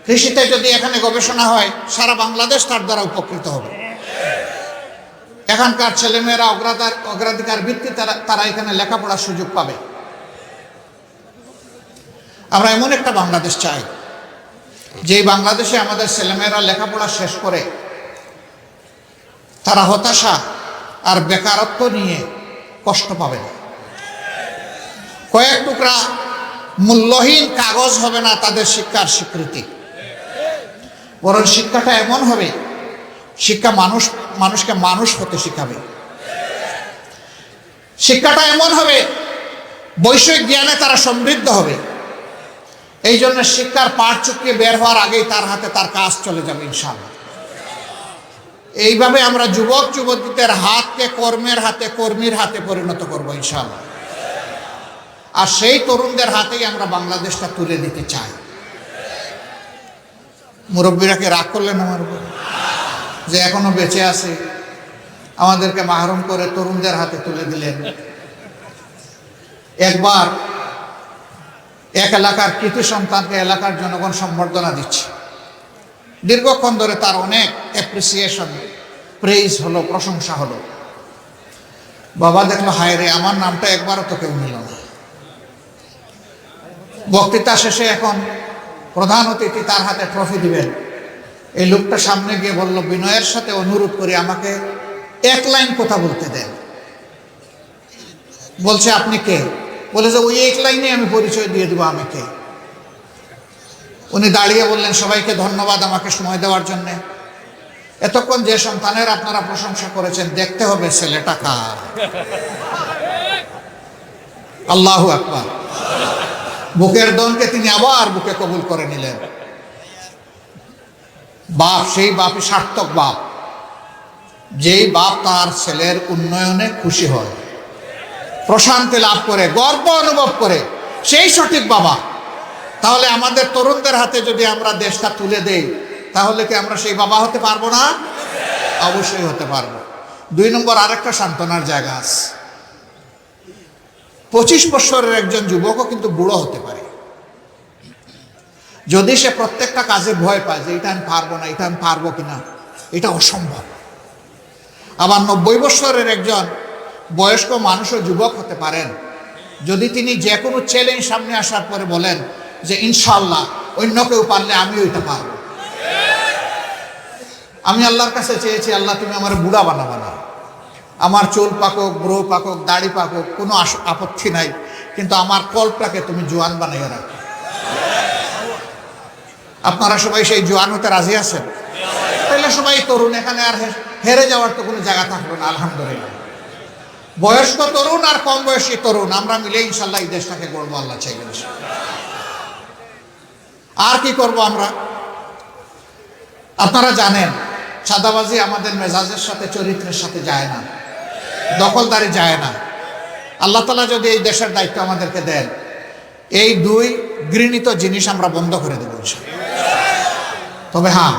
কৃষিতে যদি এখানে গবেষণা হয়, সারা বাংলাদেশ তার দ্বারা উপকৃত হবে। এখানকার ছেলেমেয়েরা অগ্রাধিকার ভিত্তিতে তারা এখানে লেখাপড়ার সুযোগ পাবে। আমরা এমন একটা বাংলাদেশ চাই, যেই বাংলাদেশে আমাদের ছেলেমেয়েরা লেখাপড়া শেষ করে তারা হতাশা আর বেকারত্ব নিয়ে কষ্ট পাবে না। কয়েক টুকরা মূল্যহীন কাগজ হবে না তাদের শিক্ষার স্বীকৃতি, বরং শিক্ষাটা এমন হবে, শিক্ষা মানুষকে মানুষ হতে শিখাবে। শিক্ষাটা এমন হবে, বৈষয়িক জ্ঞানে তারা সমৃদ্ধ হবে। এই জন্য শিক্ষার পাঠ চুকিয়ে বের হওয়ার আগেই তার হাতে তার কাজ চলে যাবে ইনশাআল্লাহ। এইভাবে আমরা যুবক যুবতীদের হাতকে কর্মের হাতে, কর্মীর হাতে পরিণত করবো ইনশাআল্লাহ। আর সেই তরুণদের হাতেই আমরা বাংলাদেশটা তুলে দিতে চাই। মুরব্বীরা কি রাগ করলেন আমার উপর যে এখনো বেঁচে আছে, আমাদেরকে মাহরুম করে তরুণদের হাতে তুলে দিলেন? একবার এক এলাকার কৃতি সন্তানকে এলাকার জনগণ সম্বর্ধনা দিচ্ছে, দীর্ঘক্ষণ ধরে তার অনেক অ্যাপ্রিসিয়েশন, প্রেইজ হলো, প্রশংসা হলো। বাবা দেখলো, হায় রে, আমার নামটা একবারও তো কেউ নিল না। বক্তৃতা শেষে এখন প্রধান অতিথি তার হাতে ট্রফি দিবেন। এই লোকটা সামনে গিয়ে বলল, বিনয়ের সাথে অনুরোধ করি আমাকে এক লাইন কথা বলতে দেন। বলছে, আপনি কে? বলে যে ওই এক লাইনে আমি পরিচয় দিয়ে দেবো আমি কে। উনি দাঁড়িয়ে বললেন, সবাইকে ধন্যবাদ আমাকে সময় দেওয়ার জন্যে। এতক্ষণ যে সন্তানের আপনারা প্রশংসা করেছেন, দেখতে হবে ছেলেটা কার। আল্লাহু আকবার। বুকের দনকে তিনি আবার বুকে কবুল করে নিলেন। বাপ সেই বাপই সার্থক বাপ, যেই বাপ তার ছেলের উন্নয়নে খুশি হয়, প্রশান্তি লাভ করে, গর্ব অনুভব করে, সেই সঠিক বাবা। তাহলে আমাদের তরুণদের হাতে যদি আমরা দেশটা তুলে দেই, তাহলে কি আমরা সেই বাবা হতে পারবো না? অবশ্যই হতে পারবো। 2 নম্বর আরেকটা সান্ত্বনার জায়গা আছে। 25 বছরের একজন যুবকও কিন্তু বুড়ো হতে পারে, যদি সে প্রত্যেকটা কাজে ভয় পায় যে এটা আমি পারবো না, এটা আমি পারবো কিনা, এটা অসম্ভব। আবার 90 বছরের একজন বয়স্ক মানুষও যুবক হতে পারেন, যদি তিনি যে কোনো চ্যালেঞ্জ সামনে আসার পরে বলেন যে ইনশাআল্লাহ অন্য কেউ পারলে আমিও এটা পারবো। আমি আল্লাহর কাছে চেয়েছি, আল্লাহ তুমি আমার বুড়া বানাবা না, আমার চুল পাকক, ব্রো পাকক, দাড়ি পাকক, কোনো আপত্তি নাই, কিন্তু আমার কল্পটাকে তুমি জোয়ান বানাইয়া রাখো। আপনারা সবাই সেই জোয়ান হতে রাজি আছেন? তাহলে সবাই তরুণ, এখানে আর হেরে যাওয়ার তো কোনো জায়গা থাকবে না। আলহামদুলিল্লাহ, বয়স্ক তরুণ আর কম বয়সী তরুণ আমরা মিলে ইনশাল্লাহ এই দেশটাকে গড়বো, আল্লাহ চাইলে। আর কি করব আমরা? আপনারা জানেন, চাঁদাবাজি আমাদের মেজাজের সাথে, চরিত্রের সাথে যায় না, দখলদারি যায় না। আল্লাহ তাআলা যদি এই দেশের দায়িত্ব আমাদেরকে দেন, এই 2 ঘৃণিত জিনিস আমরা বন্ধ করে দেব ইনশাআল্লাহ। তবে হ্যাঁ,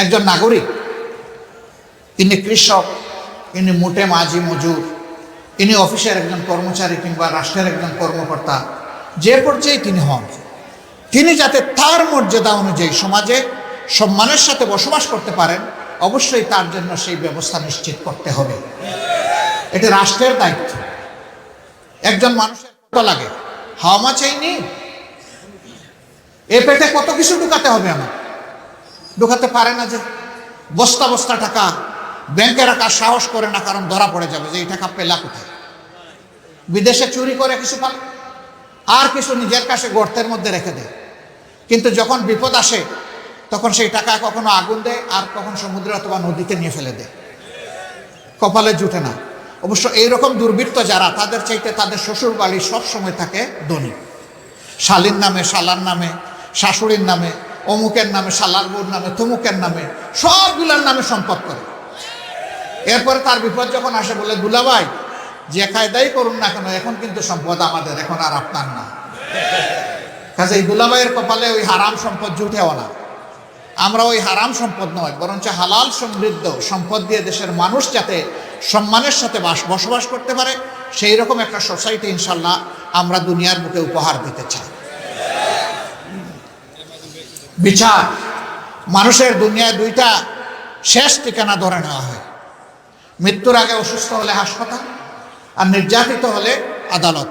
একজন নাগরিক, ইনি কৃষক, ইনি মুটে মাঝি মজুর, ইনি অফিসের একজন কর্মচারী কিংবা রাষ্ট্রের একজন কর্মকর্তা, যে পর্যায়ে তিনি হন, তিনি যাতে তার মর্যাদা অনুযায়ী সমাজে সম্মানের সাথে বসবাস করতে পারেন, অবশ্যই তার জন্য সেই ব্যবস্থা নিশ্চিত করতে হবে। এটা রাষ্ট্রের দায়িত্ব। একজন মানুষের কত লাগে, হাউ মাচ আই নিড, এ পেটে কত কিছু ঢুকাতে হবে, আমার ঢুকাতে পারে না। যে বস্তা বস্তা টাকা ব্যাংকে রাখার সাহস করে না, কারণ ধরা পড়ে যাবে যে এই টাকা পেলা কোথায়। বিদেশে চুরি করে কিছু পাল, আর কিছু নিজের কাছে গর্তের মধ্যে রেখে দেয়, কিন্তু যখন বিপদ আসে তখন সেই টাকা কখনো আগুন দেয়, আর কখন সমুদ্রে অথবা নদীতে নিয়ে ফেলে দেয়, কপালে জুটে না। অবশ্য এইরকম দুর্বৃত্ত যারা, তাদের চাইতে তাদের শ্বশুর বাড়ি সবসময় থাকে ধনী। শালীর নামে, শালার নামে, শাশুড়ির নামে, অমুকের নামে, শালার বউর নামে, তমুকের নামে, সবগুলোর নামে সম্পদ করে। এরপরে তার বিপদ যখন আসে বলে, দুলাভাই যে কায়দাই করুন না কেন, এখন কিন্তু সম্পদ আমাদের, এখন আর আপনার না। কাজে এই দুলাভাইয়ের কপালে ওই হারাম সম্পদ জুটেও না। আমরা ওই হারাম সম্পদ নয়, বরঞ্চ হালাল সমৃদ্ধ সম্পদ দিয়ে দেশের মানুষ যাতে সম্মানের সাথে বসবাস করতে পারে, সেই রকম একটা সোসাইটি ইনশাল্লাহ আমরা দুনিয়ার বুকে উপহার দিতে চাই। বিচার, মানুষের দুনিয়ায় দুইটা শেষ ঠিকানা ধরে নেওয়া হয়। মৃত্যুর আগে অসুস্থ হলে হাসপাতাল, আর নির্যাতিত হলে আদালত।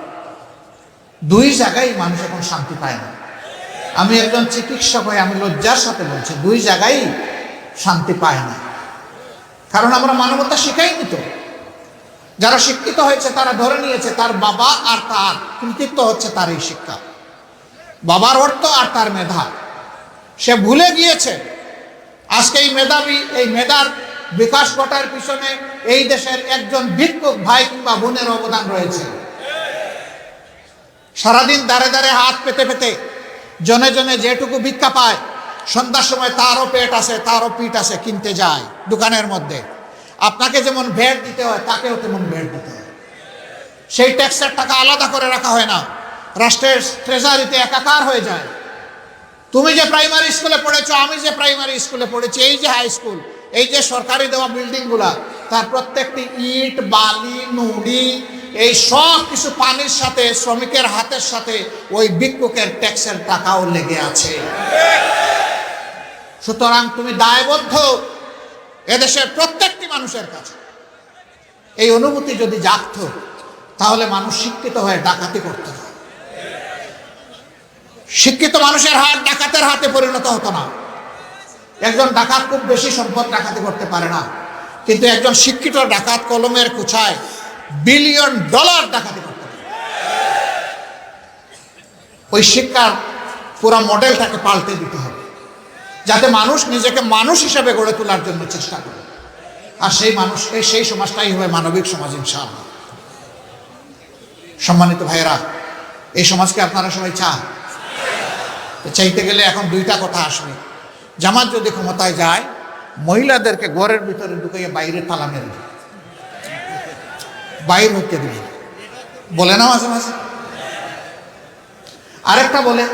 দুই জায়গায় মানুষ এখন শান্তি পায় না। আমি একজন চিকিৎসক হয়ে আমি লজ্জার সাথে বলছি, দুই জায়গায় শান্তি পায় না। কারণ আমরা মানবতা শিখাইনি তো। যারা শিক্ষিত হয়েছে তারা ধরে নিয়েছে তার বাবা আর তার কৃতিত্ব হচ্ছে তার এই শিক্ষা, বাবার অর্থ আর তার মেধা। সে ভুলে গিয়েছে আজকে এই মেধাবী, এই মেধার বিকাশ ঘটার পিছনে এই দেশের একজন ভিক্ষুক ভাই কিংবা বোনের অবদান রয়েছে। সারাদিন দাঁড়ে দাঁড়ে হাত পেতে পেতে জনে জনে যেটুকু ভিক্ষা পায়, সন্ধ্যার সময় তারও পেট আছে, তারও পিঠ আছে, কিনতে যায় দোকানের মধ্যে। আপনাকে যেমন ভ্যাট দিতে হয় তাকেও তেমন ভ্যাট দিতে হয়। সেই ট্যাক্সের টাকা আলাদা করে রাখা হয় না, রাষ্ট্রের ট্রেজারিতে একাকার হয়ে যায়। তুমি যে প্রাইমারি স্কুলে পড়েছো, আমি যে প্রাইমারি স্কুলে পড়েছি, এই যে হাই স্কুল, এই যে সরকারি দেওয়া বিল্ডিংগুলা, তার প্রত্যেকটি ইট, বালি, নুড়ি, এই সব কিছু পানির সাথে, শ্রমিকের হাতের সাথে ওই ভিক্ষুকের ট্যাক্সের টাকাও লেগে আছে। সুতরাং তুমি দায়বদ্ধ এদেশের প্রত্যেকটি মানুষের কাছে। এই অনুভূতি যদি জাগত, তাহলে মানুষ শিক্ষিত হয়ে ডাকাতি করত না। শিক্ষিত মানুষের হাত ডাকাতের হাতে পরিণত হতো না। একজন ডাকাত খুব বেশি সম্পদ ডাকাতি করতে পারে না, কিন্তু একজন শিক্ষিত ডাকাত কলমের কুচায় বিলিয়ন ডলার ডাকাতি করতে পারে। ওই শিক্ষার পুরো মডেলটাকে পাল্টে দিতে হবে, যাতে মানুষ নিজেকে মানুষ হিসেবে গড়ে তোলার জন্য চেষ্টা করে। আর সেই মানুষকে, সেই সমাজটাই হবে মানবিক সমাজ ইনশাআল্লাহ। সম্মানিত ভাইয়েরা, এই সমাজকে আপনারা সবাই চান? চাইতে গেলে এখন দুইটা কথা আসবে। জামাত যদি ক্ষমতায় যায়, মহিলাদেরকে ঘরের ভিতরে ঢুকিয়ে বাইরে তালা মেরে দেবে, বাইর হতে দেবে, বলে না মাঝে মাঝে। আরেকটা বলে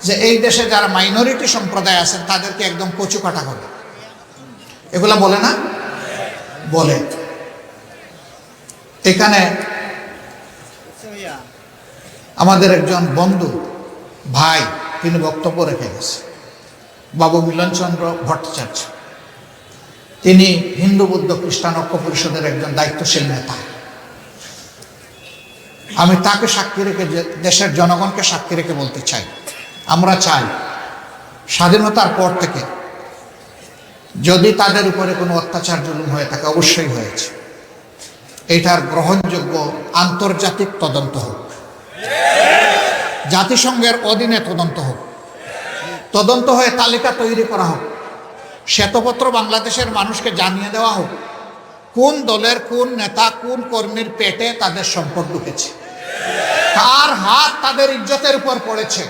যে এই দেশে যারা মাইনরিটি সম্প্রদায় আছেন তাদেরকে একদম কচু কাটা হবে, এগুলা বলে না? বলে। এখানে আমাদের একজন বন্ধু ভাই, তিনি বক্তব্য রেখে গেছে, বাবু মিলনচন্দ্র ভট্টাচার্য। তিনি হিন্দু বৌদ্ধ খ্রিস্টান ঐক্য পরিষদের একজন দায়িত্বশীল নেতা। আমি তাকে সাক্ষী রেখে, দেশের জনগণকে সাক্ষী রেখে বলতে চাই, আমরা চাই স্বাধীনতার পর থেকে যদি তাদের উপরে কোনো অত্যাচার জুলুম হয়ে থাকে, অবশ্যই হয়েছে, এটার গ্রহণযোগ্য আন্তর্জাতিক তদন্ত হোক, জাতিসংঘের অধীনে তদন্ত হোক, তদন্ত হয়ে তালিকা তৈরি করা হোক, শ্বেতপত্র বাংলাদেশের মানুষকে জানিয়ে দেওয়া হোক কোন দলের কোন নেতা কোন কর্মীর পেটে তাদের সম্পদ ঢুকেছে, কার হাত তাদের ইজ্জতের উপর পড়েছে,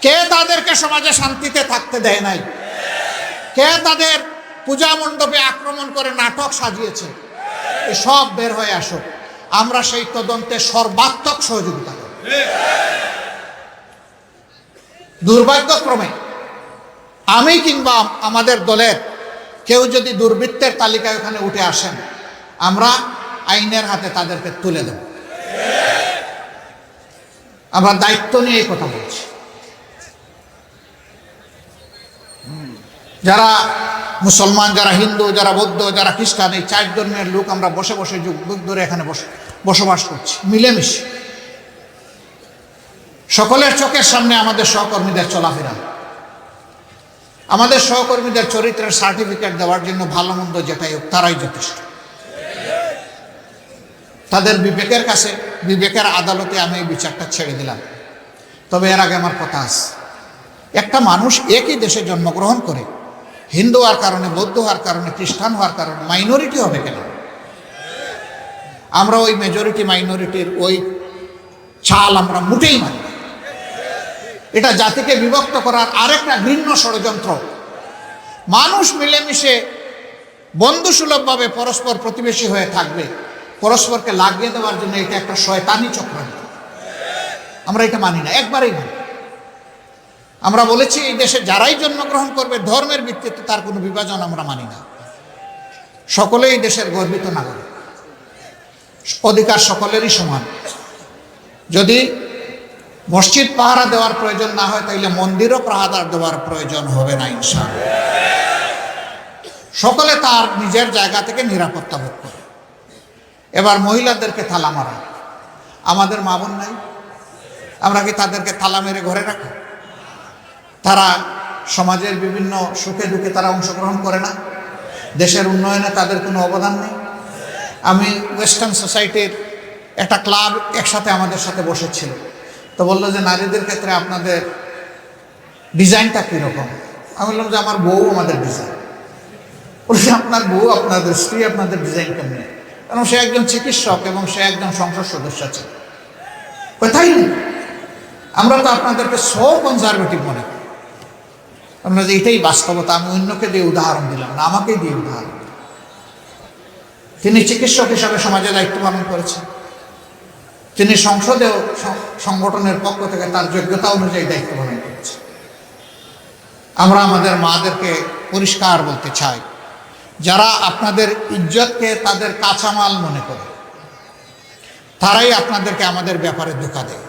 কে তাদেরকে সমাজে শান্তিতে থাকতে দেয় নাই, কে তাদের পূজা মণ্ডপে আক্রমণ করে নাটক সাজিয়েছে, সব বের হয়ে আসুক। আমরা সেই তদন্তে সর্বাত্মক সহযোগিতা করব। দুর্ভাগ্যক্রমে আমি কিংবা আমাদের দলের কেউ যদি দুর্বৃত্তের তালিকায় ওখানে উঠে আসেন, আমরা আইনের হাতে তাদেরকে তুলে দেব। আমরা দায়িত্ব নিয়ে এই কথা বলছি। যারা মুসলমান, যারা হিন্দু, যারা বৌদ্ধ, যারা খ্রিস্টান, এই চার ধর্মের লোক আমরা বসে বসে যুগ যুগ ধরে এখানে বসবাস করছি মিলেমিশে। সকলের চোখের সামনে আমাদের সহকর্মীদের চলাফেরা, আমাদের সহকর্মীদের চরিত্রের সার্টিফিকেট দেওয়ার জন্য ভালো মন্দ যেটাই হোক তারাই যথেষ্ট। তাদের বিবেকের কাছে, বিবেকের আদালতে আমি এই বিচারটা ছেড়ে দিলাম। তবে এর আগে আমার কথা আছে, একটা মানুষ একই দেশে জন্মগ্রহণ করে হিন্দু হওয়ার কারণে, বৌদ্ধ হওয়ার কারণে, খ্রিস্টান হওয়ার কারণে মাইনরিটি হবে কেন? আমরা ওই মেজরিটি মাইনরিটির ওই ছাল আমরা মুটেই মানি। এটা জাতিকে বিভক্ত করার আরেকটা ঘৃণ্য ষড়যন্ত্র। মানুষ মিলেমিশে বন্ধুসুলভভাবে পরস্পর প্রতিবেশী হয়ে থাকবে, পরস্পরকে লাগিয়ে দেওয়ার জন্য এটা একটা শয়তানি চক্রান্ত। আমরা এটা মানি না, একবারেই মানি। আমরা বলেছি এই দেশে যারাই জন্মগ্রহণ করবে ধর্মের ভিত্তিতে তার কোনো বিভাজন আমরা মানি না। সকলেই দেশের গর্বিত নাগরিক, অধিকার সকলেরই সমান। যদি মসজিদ পাহারা দেওয়ার প্রয়োজন না হয় তাইলে মন্দিরও পাহারা দেওয়ার প্রয়োজন হবে না ইনশাআল্লাহ। সকলে তার নিজের জায়গা থেকে নিরাপত্তা বোধ করে। এবার মহিলাদেরকে তালা মারা, আমাদের মা বোন নাই, আমরা কি তাদেরকে তালা মেরে ঘরে রাখি? তারা সমাজের বিভিন্ন সুখে দুঃখে তারা অংশগ্রহণ করে না? দেশের উন্নয়নে তাদের কোনো অবদান নেই? আমি ওয়েস্টার্ন সোসাইটির একটা ক্লাব একসাথে আমাদের সাথে বসেছিল, তো বললো যে নারীদের ক্ষেত্রে আপনাদের ডিজাইনটা কীরকম? আমি বললাম যে আমার বউ আমাদের ডিজাইন। বলছি আপনার বউ, আপনাদের স্ত্রী, আপনাদের ডিজাইন কেমনি? কারণ সে একজন চিকিৎসক এবং সে একজন সংসদ সদস্য আছে। তাই আমরা তো আপনাদেরকে সো কনজারভেটিভ মনে করি। আমরা যে এটাই বাস্তবতা। আমি অন্যকে দিয়ে উদাহরণ দিলাম না, আমাকেই দিয়ে উদাহরণ। তিনি চিকিৎসক হিসাবে সমাজে দায়িত্ব পালন করেছেন, তিনি সংসদেও সংগঠনের পক্ষ থেকে তার যোগ্যতা অনুযায়ী দায়িত্ব পালন করেছেন। আমরা আমাদের মাদেরকে পরিষ্কার বলতে চাই, যারা আপনাদের ইজ্জতকে তাদের কাঁচামাল মনে করে তারাই আপনাদেরকে আমাদের ব্যাপারে ধোঁকা দেয়।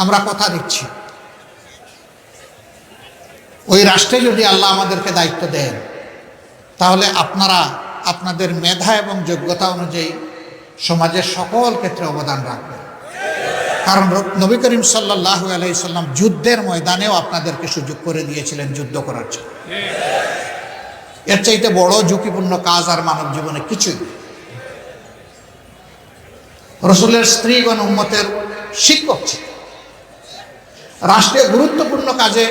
আমরা কথা দিচ্ছি, ওই রাষ্ট্রে যদি আল্লাহ আমাদেরকে দায়িত্ব দেন তাহলে আপনারা আপনাদের মেধা এবং যোগ্যতা অনুযায়ী সমাজের সকল ক্ষেত্রে অবদান রাখবেন। কারণ নবী করিম সাল্লাল্লাহু আলাইহি সাল্লাম যুদ্ধের ময়দানেও আপনাদেরকে সুযোগ করে দিয়েছিলেন যুদ্ধ করার জন্য। এর চাইতে বড় ঝুঁকিপূর্ণ কাজ আর মানব জীবনে কিছুই নেই। রসুলের স্ত্রীগণ উম্মতের শিক্ষক ছিল। রাষ্ট্রীয় গুরুত্বপূর্ণ কাজে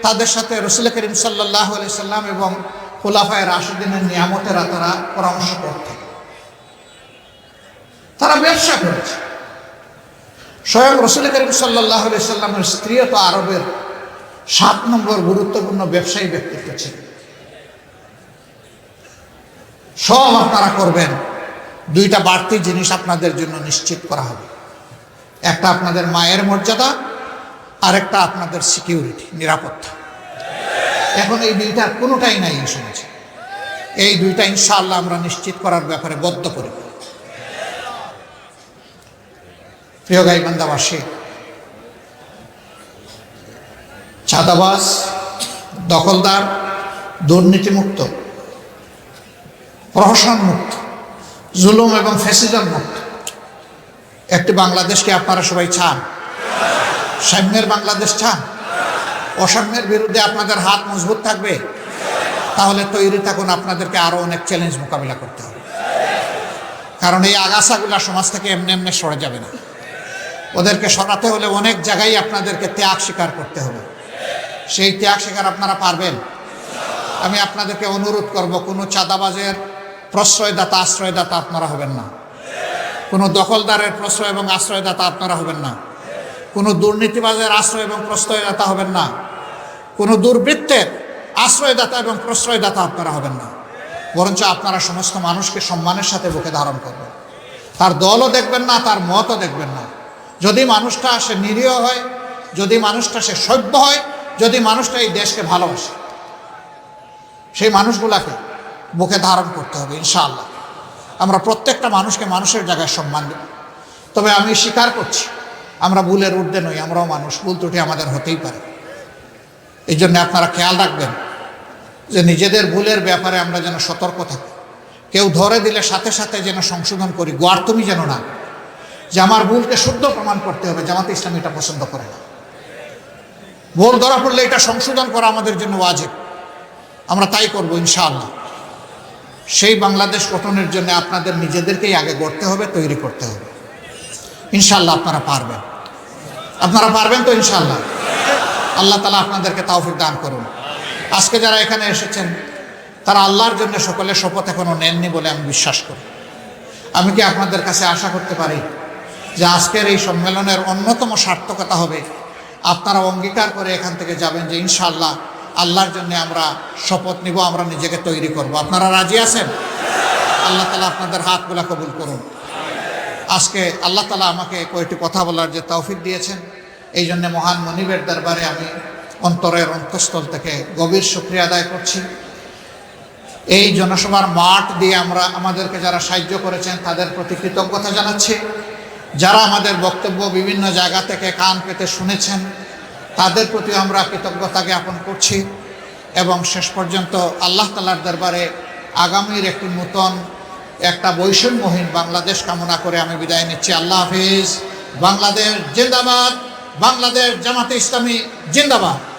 তাদের সাথে রসুল করিম সাল্লাল্লাহু আলাইহি সাল্লাম এবং খুলাফায়ে রাশিদিনের নিয়ামতেরা তারা পরামর্শ করতেন। তারা ব্যবসা করেছে। স্বয়ং রসুল করিম সাল্লাল্লাহু আলাইহি সাল্লামের স্ত্রীও তো আরবের 7 নম্বর গুরুত্বপূর্ণ ব্যবসায়ী ব্যক্তিত্ব ছিল। সব আপনারা করবেন, দুইটা বাড়তি জিনিস আপনাদের জন্য নিশ্চিত করা হবে। একটা আপনাদের মায়ের মর্যাদা, আর একটা আপনাদের সিকিউরিটি, নিরাপত্তা। এখন এই দুইটার কোনোটাই নাই এই সমাজে। এই দুইটা ইনশাআল্লাহ আমরা নিশ্চিত করার ব্যাপারে বদ্ধপরিকর। প্রিয় গাইবান্ধাবাসী, চাঁদাবাজ, দখলদার, দুর্নীতিমুক্ত, প্রহসন মুক্ত, জুলুম এবং ফ্যাসিজম মুক্ত একটি বাংলাদেশকে আপনারা সবাই চান? সাম্যের বাংলাদেশ চান? অসাম্যের বিরুদ্ধে আপনাদের হাত মজবুত থাকবে? তাহলে তৈরি থাকুন, আপনাদেরকে আরো অনেক চ্যালেঞ্জ মোকাবিলা করতে হবে। কারণ এই আগাছাগুলা সমাজ থেকে এমনি এমনি সরে যাবে না। ওদেরকে সরাতে হলে অনেক জায়গায় আপনাদেরকে ত্যাগ স্বীকার করতে হবে। সেই ত্যাগ স্বীকার আপনারা পারবেন? আমি আপনাদেরকে অনুরোধ করব, কোনো চাঁদাবাজের প্রশ্রয়দাতা আশ্রয়দাতা আপনারা হবেন না, কোনো দখলদারের প্রশ্রয় এবং আশ্রয়দাতা আপনারা হবেন না, কোনো দুর্নীতিবাজের আশ্রয় এবং প্রশ্রয়দাতা হবেন না, কোনো দুর্বৃত্তের আশ্রয়দাতা এবং প্রশ্রয়দাতা আপনারা হবেন না। বরঞ্চ আপনারা সমস্ত মানুষকে সম্মানের সাথে বুকে ধারণ করবেন। তার দলও দেখবেন না, তার মতও দেখবেন না। যদি মানুষটা সে নিরীহ হয়, যদি মানুষটা সে সভ্য হয়, যদি মানুষটা এই দেশকে ভালোবাসে, সেই মানুষগুলাকে বুকে ধারণ করতে হবে ইনশাআল্লাহ। আমরা প্রত্যেকটা মানুষকে মানুষের জায়গায় সম্মান দেব। তবে আমি স্বীকার করছি, আমরা ভুলের ঊর্ধ্বে নই, আমরাও মানুষ, ভুল ত্রুটি আমাদের হতেই পারে। এই জন্য আপনারা খেয়াল রাখবেন যে নিজেদের ভুলের ব্যাপারে আমরা যেন সতর্ক থাকি। কেউ ধরে দিলে সাথে সাথে যেন সংশোধন করি, গোয়ার তুমি যেন না, যে আমার ভুলকে শুদ্ধ প্রমাণ করতে হবে। জামাতে ইসলামী এটা পছন্দ করে না। ভুল ধরা পড়লে এটা সংশোধন করা আমাদের জন্য ওয়াজিব। আমরা তাই করব ইনশাআল্লাহ। সেই বাংলাদেশ গঠনের জন্য আপনাদের নিজেদেরকেই আগে গড়তে হবে, তৈরি করতে হবে। ইনশাআল্লাহ আপনারা পারবেন। আপনারা পারবেন তো ইনশাআল্লাহ? আল্লাহ তাআলা আপনাদেরকে তৌফিক দান করুন। আজকে যারা এখানে এসেছেন তারা আল্লাহর জন্য সকলে শপথ এখনো নেননি বলে আমি বিশ্বাস করি। আমি কি আপনাদের কাছে আশা করতে পারি যে আজকের এই সম্মেলনের অন্যতম সার্থকতা হবে আপনারা অঙ্গীকার করে এখান থেকে যাবেন যে ইনশাআল্লাহ আল্লাহর জন্য আমরা শপথ নিব, আমরা নিজেকে তৈরি করব। আপনারা রাজি আছেন? আল্লাহ তাআলা আপনাদের হাতগুলা কবুল করুন। আজকে আল্লাহ তাআলা আমাকে কয়েকটি কথা বলার যে তৌফিক দিয়েছেন, এই জন্য মহান মনিবের দরবারে আমি অন্তরের অন্তঃস্থল থেকে গভীর শুকরিয়া আদায় করছি। এই জনসভার মাঠ দিয়ে আমাদেরকে যারা সাহায্য করেছেন তাদের প্রতি কৃতজ্ঞতা জানাচ্ছি। যারা আমাদের বক্তব্য বিভিন্ন জায়গা থেকে কান পেতে শুনেছেন, তাদের প্রতি আমরা কৃতজ্ঞতা জ্ঞাপন করছি এবং শেষ পর্যন্ত আল্লাহ তাআলার দরবারে আগামীর একটি নূতন একটা বৈষম্যহীন বাংলাদেশ কামনা করে আমি বিদায় নিচ্ছি। আল্লাহ হাফিজ। বাংলাদেশ জিন্দাবাদ। বাংলাদেশ জামাতে ইসলামী জিন্দাবাদ।